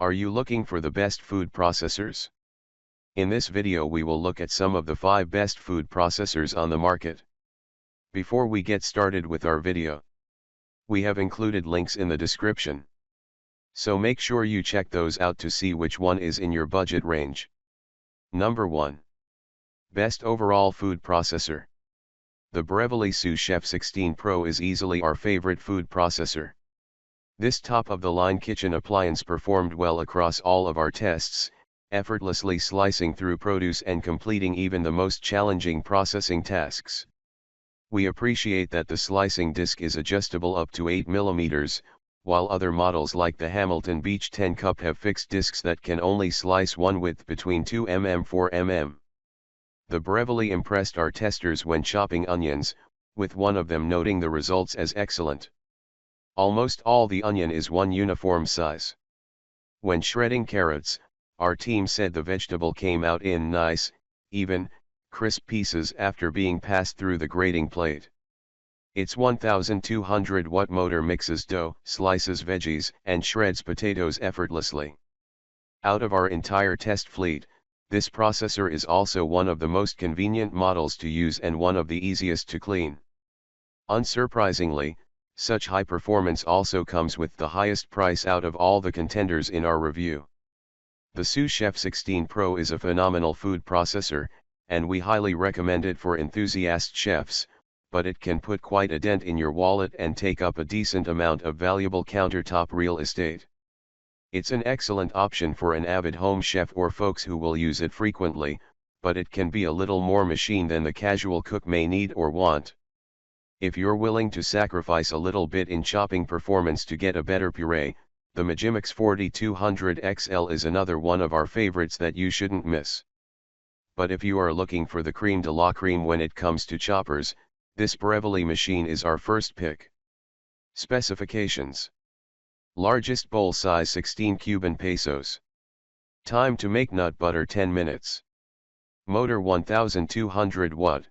Are you looking for the best food processors? In this video we will look at some of the 5 best food processors on the market. Before we get started with our video, we have included links in the description. So make sure you check those out to see which one is in your budget range. Number 1. Best overall food processor. The Breville Sous Chef 16 Pro is easily our favorite food processor. This top-of-the-line kitchen appliance performed well across all of our tests, effortlessly slicing through produce and completing even the most challenging processing tasks. We appreciate that the slicing disc is adjustable up to 8 mm, while other models like the Hamilton Beach 10 Cup have fixed discs that can only slice one width between 2 mm 4 mm. The Breville impressed our testers when chopping onions, with one of them noting the results as excellent. Almost all the onion is one uniform size. When shredding carrots, our team said the vegetable came out in nice, even, crisp pieces after being passed through the grating plate. Its 1200-watt motor mixes dough, slices veggies, and shreds potatoes effortlessly. Out of our entire test fleet, this processor is also one of the most convenient models to use and one of the easiest to clean. Unsurprisingly, such high performance also comes with the highest price out of all the contenders in our review. The Sous Chef 16 Pro is a phenomenal food processor, and we highly recommend it for enthusiast chefs, but it can put quite a dent in your wallet and take up a decent amount of valuable countertop real estate. It's an excellent option for an avid home chef or folks who will use it frequently, but it can be a little more machine than the casual cook may need or want. If you're willing to sacrifice a little bit in chopping performance to get a better puree, the Vitamix 4200 XL is another one of our favorites that you shouldn't miss. But if you are looking for the creme de la creme when it comes to choppers, this Breville machine is our first pick. Specifications. Largest bowl size 16 Cuban pesos. Time to make nut butter 10 minutes. Motor 1200 watt.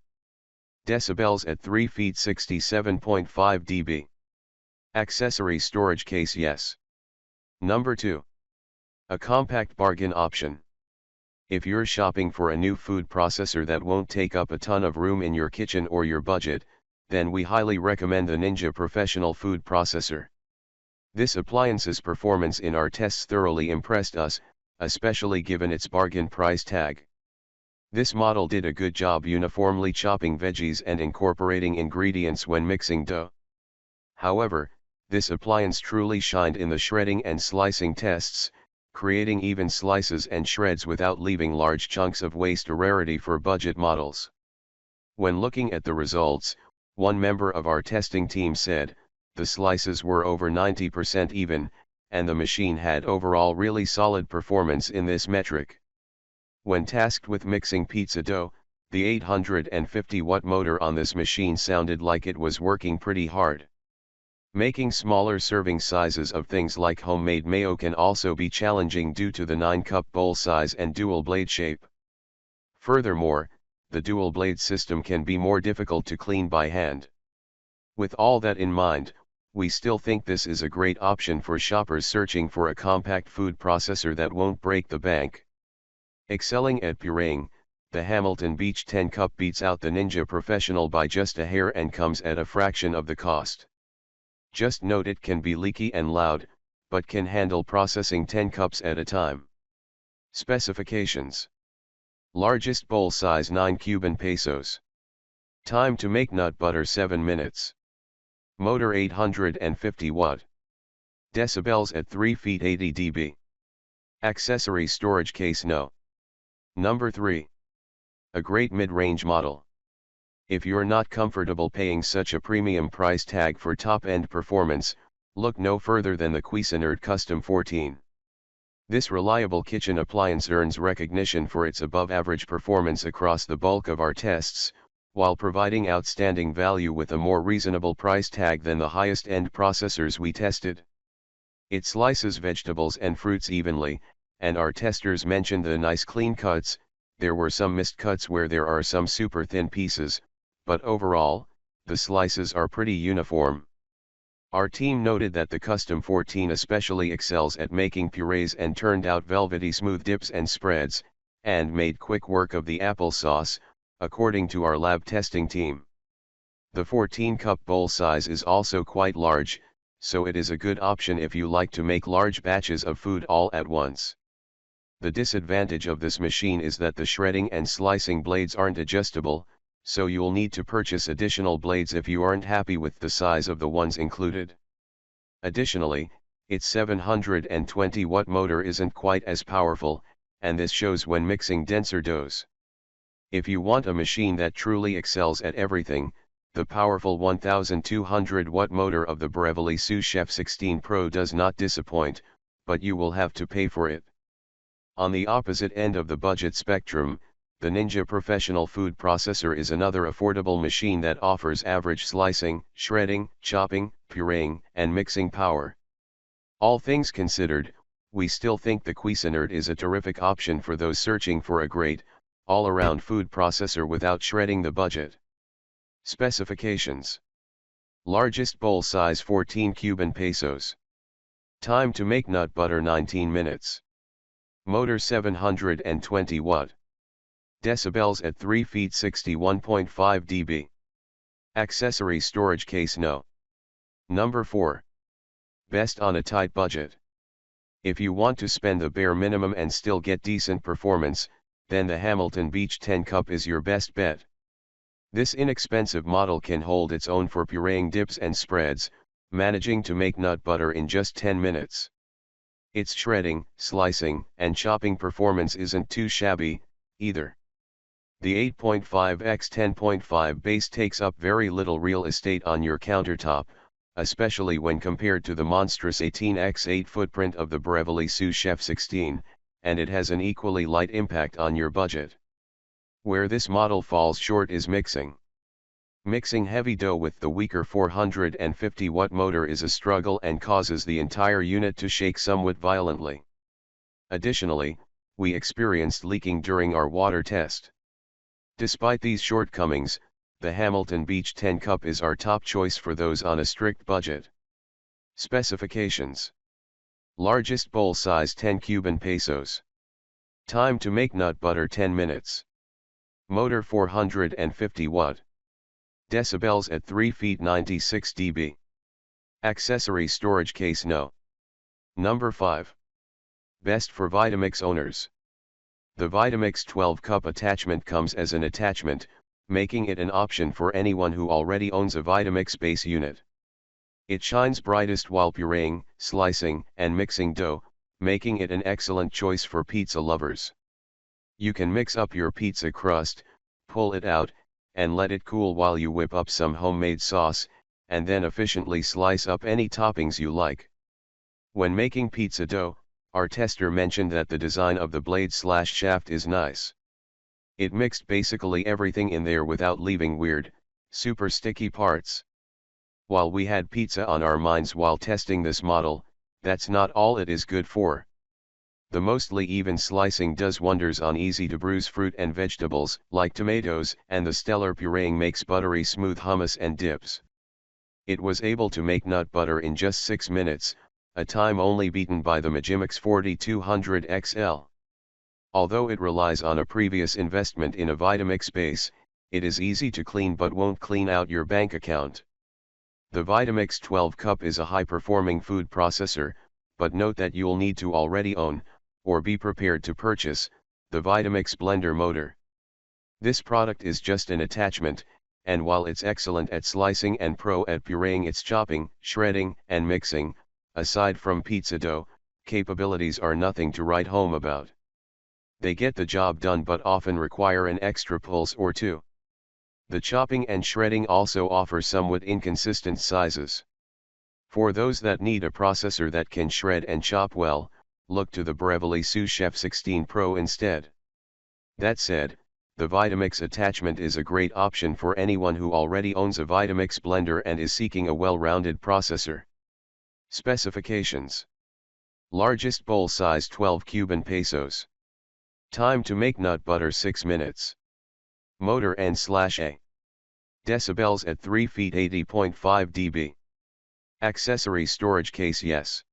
Decibels at 3 feet 67.5 dB. Accessory storage case yes. Number 2. A compact bargain option. If you're shopping for a new food processor that won't take up a ton of room in your kitchen or your budget, then we highly recommend the Ninja Professional Food Processor. This appliance's performance in our tests thoroughly impressed us, especially given its bargain price tag. This model did a good job uniformly chopping veggies and incorporating ingredients when mixing dough. However, this appliance truly shined in the shredding and slicing tests, creating even slices and shreds without leaving large chunks of waste, a rarity for budget models. When looking at the results, one member of our testing team said, the slices were over 90% even, and the machine had overall really solid performance in this metric. When tasked with mixing pizza dough, the 850-watt motor on this machine sounded like it was working pretty hard. Making smaller serving sizes of things like homemade mayo can also be challenging due to the 9-cup bowl size and dual blade shape. Furthermore, the dual blade system can be more difficult to clean by hand. With all that in mind, we still think this is a great option for shoppers searching for a compact food processor that won't break the bank. Excelling at pureeing, the Hamilton Beach 10 Cup beats out the Ninja Professional by just a hair and comes at a fraction of the cost. Just note it can be leaky and loud, but can handle processing 10 cups at a time. Specifications. Largest bowl size 9 Cuban pesos. Time to make nut butter 7 minutes. Motor 850 watt. Decibels at 3 feet 80 dB. Accessory storage case no. Number 3. A great mid-range model. If you're not comfortable paying such a premium price tag for top-end performance, look no further than the Cuisinart Custom 14. This reliable kitchen appliance earns recognition for its above-average performance across the bulk of our tests, while providing outstanding value with a more reasonable price tag than the highest-end processors we tested. It slices vegetables and fruits evenly, and our testers mentioned the nice clean cuts. There were some missed cuts where there are some super thin pieces, but overall, the slices are pretty uniform. Our team noted that the Custom 14 especially excels at making purees and turned out velvety smooth dips and spreads, and made quick work of the applesauce, according to our lab testing team. The 14-cup bowl size is also quite large, so it is a good option if you like to make large batches of food all at once. The disadvantage of this machine is that the shredding and slicing blades aren't adjustable, so you'll need to purchase additional blades if you aren't happy with the size of the ones included. Additionally, its 720-watt motor isn't quite as powerful, and this shows when mixing denser doughs. If you want a machine that truly excels at everything, the powerful 1200-watt motor of the Breville Sous Chef 16 Pro does not disappoint, but you will have to pay for it. On the opposite end of the budget spectrum, the Ninja Professional Food Processor is another affordable machine that offers average slicing, shredding, chopping, pureeing, and mixing power. All things considered, we still think the Cuisinart is a terrific option for those searching for a great, all-around food processor without shredding the budget. Specifications: largest bowl size 14 Cuban pesos. Time to make nut butter 19 minutes. Motor 720 watt. Decibels at 3 feet 61.5 dB. Accessory storage case no. Number 4. Best on a tight budget. If you want to spend the bare minimum and still get decent performance, then the Hamilton Beach 10 Cup is your best bet. This inexpensive model can hold its own for pureeing dips and spreads, managing to make nut butter in just 10 minutes. Its shredding, slicing, and chopping performance isn't too shabby, either. The 8.5 x 10.5 base takes up very little real estate on your countertop, especially when compared to the monstrous 18 x 8 footprint of the Breville Sous Chef 16, and it has an equally light impact on your budget. Where this model falls short is mixing. Mixing heavy dough with the weaker 450-watt motor is a struggle and causes the entire unit to shake somewhat violently. Additionally, we experienced leaking during our water test. Despite these shortcomings, the Hamilton Beach 10 Cup is our top choice for those on a strict budget. Specifications: largest bowl size 10 Cuban pesos. Time to make nut butter 10 minutes. Motor 450 watt. Decibels at 3 feet 96 dB. Accessory storage case no. Number 5. Best for Vitamix owners. The Vitamix 12-cup attachment comes as an attachment, making it an option for anyone who already owns a Vitamix base unit. It shines brightest while pureeing, slicing, and mixing dough, making it an excellent choice for pizza lovers. You can mix up your pizza crust, pull it out, and let it cool while you whip up some homemade sauce, and then efficiently slice up any toppings you like. When making pizza dough, our tester mentioned that the design of the blade/shaft is nice. It mixed basically everything in there without leaving weird, super sticky parts. While we had pizza on our minds while testing this model, that's not all it is good for. The mostly even slicing does wonders on easy to bruise fruit and vegetables, like tomatoes, and the stellar pureeing makes buttery smooth hummus and dips. It was able to make nut butter in just 6 minutes, a time only beaten by the Magimix 4200 XL. Although it relies on a previous investment in a Vitamix base, it is easy to clean but won't clean out your bank account. The Vitamix 12 Cup is a high-performing food processor, but note that you'll need to already own, or be prepared to purchase, the Vitamix blender motor. This product is just an attachment, and while it's excellent at slicing and pro at pureeing its chopping, shredding, and mixing, aside from pizza dough, capabilities are nothing to write home about. They get the job done but often require an extra pulse or two. The chopping and shredding also offer somewhat inconsistent sizes. For those that need a processor that can shred and chop well, look to the Breville Sous Chef 16 Pro instead. That said, the Vitamix attachment is a great option for anyone who already owns a Vitamix blender and is seeking a well-rounded processor. Specifications: largest bowl size 12 Cuban pesos. Time to make nut butter 6 minutes. Motor N/A. Decibels at 3 feet 80.5 dB. Accessory storage case yes.